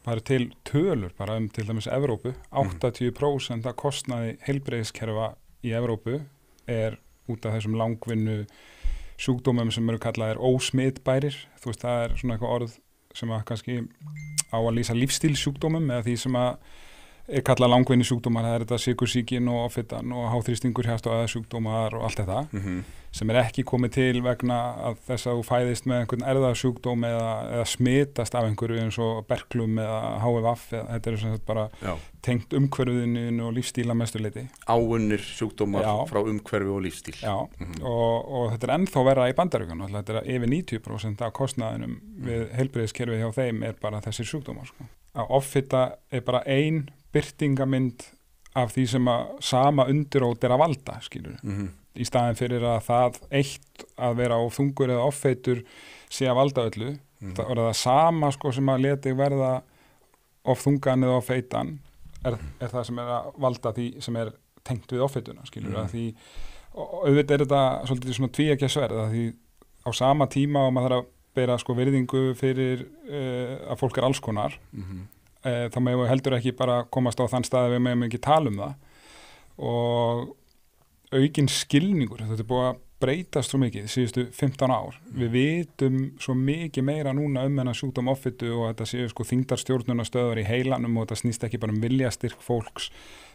Það eru til tölur bara til dæmis Evrópu. 80% af kostnaði heilbrigðiskerfa í Evrópu út af þessum langvinnu sjúkdómum sem eru kallaðir ósmitbærir. Þú veist, það svona eitthvað orð sem að kannski á að lýsa lífstílsjúkdómum eða því sem að kallað langvinni sjúkdómar, það þetta sykursýkin og offitan og háþrýstingur, hjarta- og æðasjúkdómar og allt þetta, sem ekki komið til vegna að þess að þú fæðist með einhvern erfðasjúkdóm eða smitast af einhverju eins og berklum eða HVF, þetta sem sagt bara tengt umhverfiðinu og lífstíl að mestu leyti. Áunnir sjúkdómar frá umhverfi og lífstíl. Já, og þetta ennþá verra í Bandaríkjunum, þetta yfir 90% af kostnaðinum við heilbrigðiskerfið hjá þeim bara þessir sjúkdómar, sko. Að offita bara ein birtingamynd af því sem að sama undirót að valda, skilur. Í staðin fyrir að það eitt að vera of þungur eða offeitur sé að valda öllu, það er það sama sko sem að leti verða of þungan eða offeitan er það sem að valda því sem tengt við offeituna, skilur. Því, og auðvitað þetta svolítið svona tvíeggja sverð, því á sama tíma og maður þarf að bera sko virðingu fyrir að fólk alls konar, þá megum við heldur ekki bara komast á þann stað að við megum ekki tala það og aukinn skilningur, þetta búið að breytast svo mikið síðustu 15 ár. Við vitum svo mikið meira núna þennan sjúkdóm offitu og þetta séu sko þyngdarstjórnunarstöðvar í heilanum og þetta snýst ekki bara viljastyrk fólks.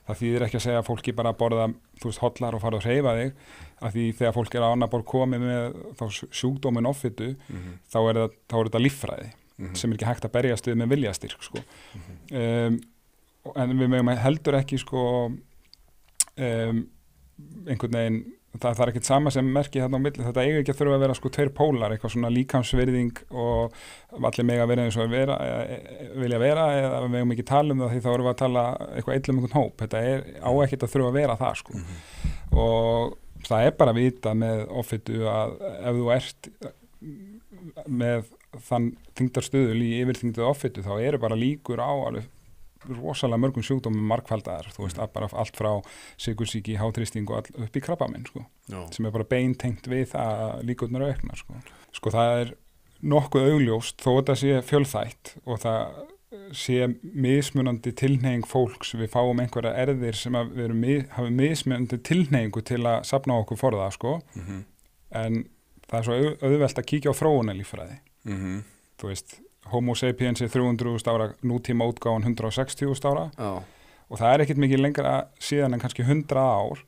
Það þýðir ekki að segja að fólki bara borða, þú veist, hollar og fara að hreyfa þig, að því þegar fólk á annað borð komið með þá sjúkdóminn offitu, þá þetta líffræði. Sem ekki hægt að berjast við með viljastyrk, sko. En við megum heldur ekki, sko, einhvern veginn, það er ekkert sama sem merki þarna á milli, þetta eiga ekki að þurfa að vera sko tveir pólar, eitthvað svona líkamsvirðing og allir mega vera eins og vilja vera eða við megum ekki tala það því þá erum við að tala eitthvað einhvern hóp, þetta á ekkert að þurfa að vera það, sko. Og það bara að vita með offitu að ef þú ert með þann þyngdarstuðul í yfirþyngdu offitu þá bara líkur á alveg rosalega mörgum sjúkdómum margfaldaðar, þú veist, bara allt frá sykursýki, háþrýsting og upp í krabbamein, sko, sem bara beintengt við að líkurnar auknar, sko. Sko það nokkuð augljóst þó þetta sé fjölþætt og það sé mismunandi tilhneiging fólks, við fáum einhverja erfðir sem að við hafum mismunandi tilhneigingu til að safna okkur for það, sko, en það svo auðvelt að kíkja á þróunarlíffræði. Þú veist, Homo sapiens 300.000 ára, nútíma útgáfan 160.000 ára og það ekkert mikið lengra síðan en kannski 100 ár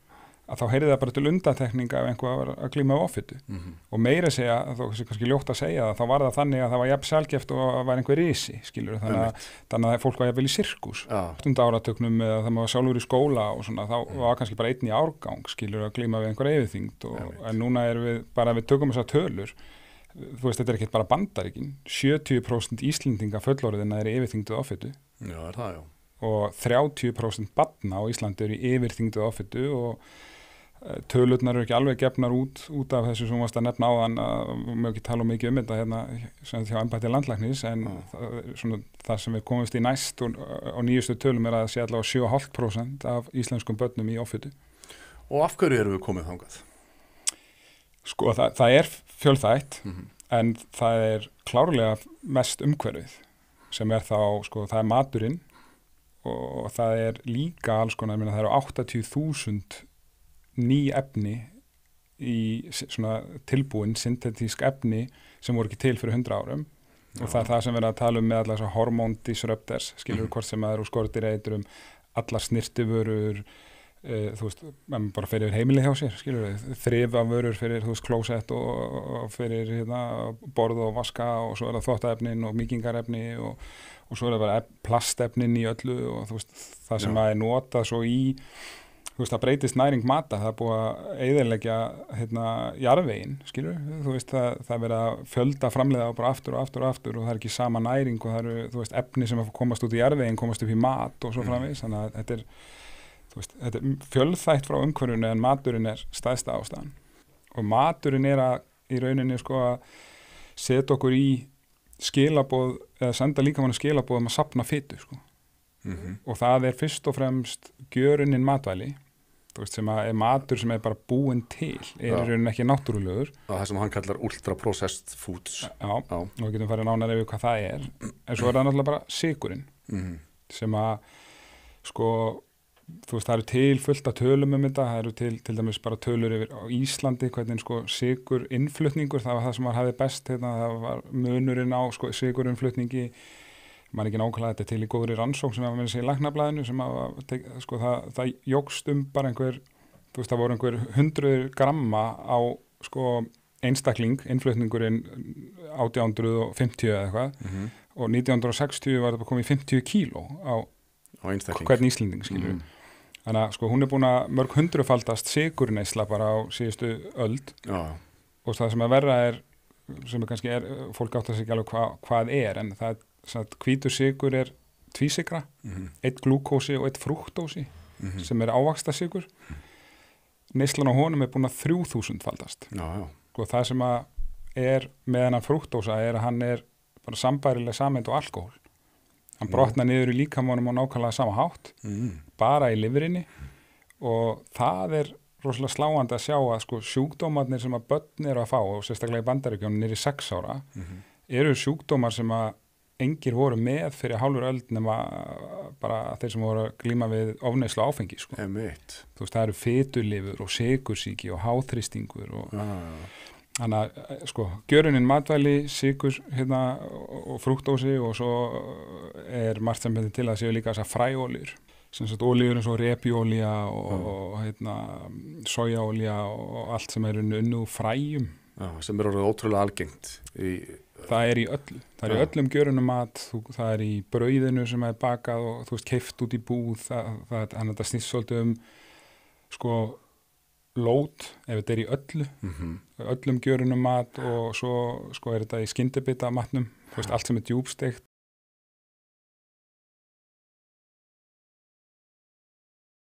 að þá heyrði það bara til undantekninga ef einhver var að glíma af offitu og meira segja, þó kannski ljótt að segja það, þá var það þannig að það var jafn sjaldgæft og að var einhver risi, skilur, þannig að fólk var jafnvel í sirkus. 8. áratögnum eða það maður sjálfur í skóla og svona, þá var kannski bara einn í árgang, skilur, að glíma við einhver yfirþyngd en núna við bara, við tökum þessar tölur. Þú veist, þetta ekkert bara Bandaríkin, 70% Íslendinga fullorðinna yfirþyngdu offitu. Já, það, já. Og 30% barna á Íslandi í yfirþyngdu offitu og tölurnar ekki alveg gefnar út af þessu sem varst að nefna áðan að við ekki tala mikið þetta hérna sem hjá embætti landlæknis en það sem við komumst í næst og nýjustu tölum að sé allavega 7,5% af íslenskum börnum í offitu. Og af hverju erum við komið þangað? Sko, það fjölþætt, en það klárlega mest umhverfið sem þá, sko, það maturinn og það líka alls konar, það eru 80.000 ný efni í svona tilbúin syntetísk efni sem voru ekki til fyrir 100 árum og það sem við að tala með allar hormóndisruptors, skilur hvort sem það úr skordýraeitrum, allar snirtivörur, þú veist, maður bara fyrir heimili hjá sér, skilur við, þrifavörur fyrir, þú veist, klósett og fyrir hérna, borð og vaska og svo það þvottaefnin og mýkingarefni og svo það bara plastefnin í öllu og þú veist, það sem að notað svo í, þú veist, það breytist næring mata, það búið að eyðileggja hérna jarðveginn, skilur við, þú veist, það verið að fjölda framleiða bara aftur og aftur og aftur og það ekki sama næring og það þú veist, efni sem að komast út í jarðveginn, komast upp í mat og svo framvegis, þannig að þetta þú veist, þetta fjölþætt frá umhverfinu en maturinn stærsta ástæðan og maturinn að í rauninni sko að setja okkur í skilaboð eða senda líkamann skilaboð að safna fitu sko. Og það fyrst og fremst gjörunnin matvæli þú veist, sem er matur sem er bara búinn til, í rauninni ekki náttúrulegur. Það sem hann kallar ultra-processed foods. Já, og við getum farið nánar yfir hvað það er. En svo er það náttúrulega bara sykurinn, sem að, sko, þú veist, það eru til fullt af tölum þetta, það eru til dæmis bara tölur yfir á Íslandi, hvernig sko sykur innflutningur, það var það sem hafði best, það var munurinn á sko sykurinnflutningi, maður ekki nákvæmlega þetta til í góðri rannsókn sem að verið sér í Læknablaðinu sem að sko það jógst bara einhver, þú veist það voru einhver 100 gramma á sko einstakling, innflutningurinn 1850 eða eitthvað og 1960 var þetta bara komið í 50 kíló á hvern Íslending skilur. Þannig að sko hún er búin að mörg 100-faldast sykurneysla bara á síðustu öld og það sem að verra sem kannski fólk átt að segja alveg hvað en það hvítur sykur er tvísykra, eitt glúkósi og eitt frúktósi sem er ávaxtasykur. Neyslan á honum er búin að 3000-faldast. Og það sem að með hennar frúktósa að hann er bara sambærileg sameind og alkóhól. Hann brotnar niður í líkamanum á nákvæmlega sama hátt, bara í lifrinni og það er rosalega sláandi að sjá að sko sjúkdómarnir sem að börn eru að fá og sérstaklega í Bandaríkjunum niður í 6 ára eru sjúkdómar sem að engir voru með fyrir hálfur öld nema bara þeir sem voru að glíma við ofneyslu áfengi sko. Þú veist, það eru fitulifur og sykursýki og háþrýstingur og þannig að sko gjörunin matvæli, sykur og frúktósi og svo er margt sem til að séu líka þessar fræolíur, sem sagt olíur eins og repjuolía og sojaolía og allt sem er unnu fræjum. Sem er orðið ótrúlega algengt Það er í öllu. Það er í öllum gjörunum mat, það er í brauðinu sem er bakað og þú veist keypt út í búð, þannig að þetta snýst svolítið sko lót, ef þetta er í öllu, öllum gjörunum mat og svo sko er þetta í skyndibita matnum, þú veist allt sem er djúpsteikt,